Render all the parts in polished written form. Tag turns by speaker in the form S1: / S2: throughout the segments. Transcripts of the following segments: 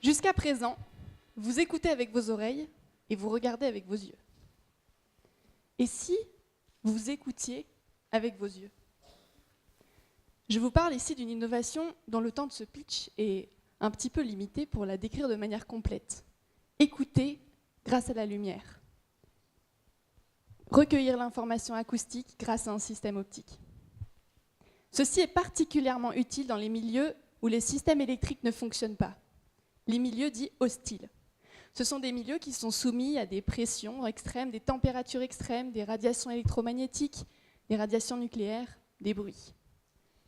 S1: Jusqu'à présent, vous écoutez avec vos oreilles et vous regardez avec vos yeux. Et si vous écoutiez avec vos yeux? Je vous parle ici d'une innovation dont le temps de ce pitch est un petit peu limité pour la décrire de manière complète. Écouter grâce à la lumière. Recueillir l'information acoustique grâce à un système optique. Ceci est particulièrement utile dans les milieux où les systèmes électriques ne fonctionnent pas, les milieux dits hostiles. Ce sont des milieux qui sont soumis à des pressions extrêmes, des températures extrêmes, des radiations électromagnétiques, des radiations nucléaires, des bruits.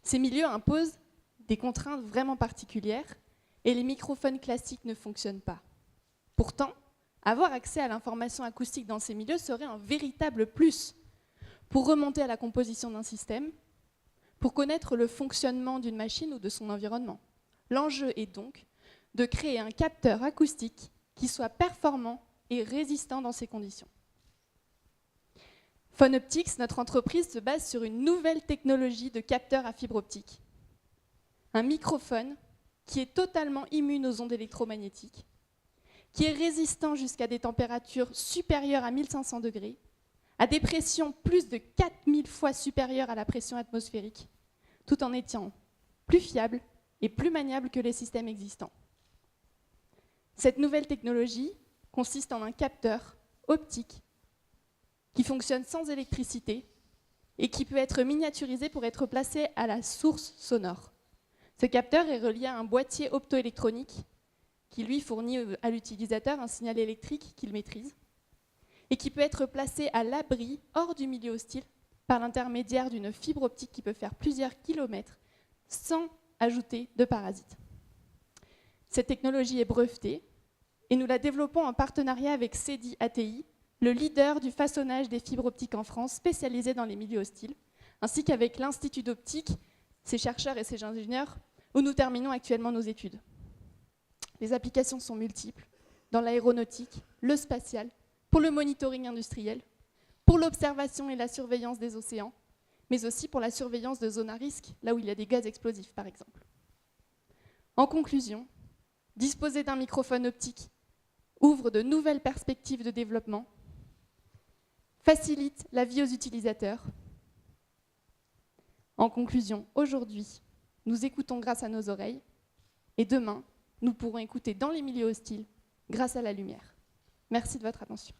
S1: Ces milieux imposent des contraintes vraiment particulières et les microphones classiques ne fonctionnent pas. Pourtant, avoir accès à l'information acoustique dans ces milieux serait un véritable plus pour remonter à la composition d'un système, pour connaître le fonctionnement d'une machine ou de son environnement. L'enjeu est donc de créer un capteur acoustique qui soit performant et résistant dans ces conditions. Phonoptics, notre entreprise, se base sur une nouvelle technologie de capteur à fibre optique. Un microphone qui est totalement immune aux ondes électromagnétiques, qui est résistant jusqu'à des températures supérieures à 1500 degrés, à des pressions plus de 4000 fois supérieures à la pression atmosphérique, tout en étant plus fiable et plus maniable que les systèmes existants. Cette nouvelle technologie consiste en un capteur optique qui fonctionne sans électricité et qui peut être miniaturisé pour être placé à la source sonore. Ce capteur est relié à un boîtier optoélectronique qui lui fournit à l'utilisateur un signal électrique qu'il maîtrise et qui peut être placé à l'abri, hors du milieu hostile, par l'intermédiaire d'une fibre optique qui peut faire plusieurs kilomètres sans ajouter de parasites. Cette technologie est brevetée et nous la développons en partenariat avec CEDI ATI, le leader du façonnage des fibres optiques en France, spécialisé dans les milieux hostiles, ainsi qu'avec l'Institut d'optique, ses chercheurs et ses ingénieurs, où nous terminons actuellement nos études. Les applications sont multiples, dans l'aéronautique, le spatial, pour le monitoring industriel, pour l'observation et la surveillance des océans, mais aussi pour la surveillance de zones à risque, là où il y a des gaz explosifs, par exemple. En conclusion, disposer d'un microphone optique ouvre de nouvelles perspectives de développement, facilite la vie aux utilisateurs. En conclusion, aujourd'hui, nous écoutons grâce à nos oreilles, et demain, nous pourrons écouter dans les milieux hostiles grâce à la lumière. Merci de votre attention.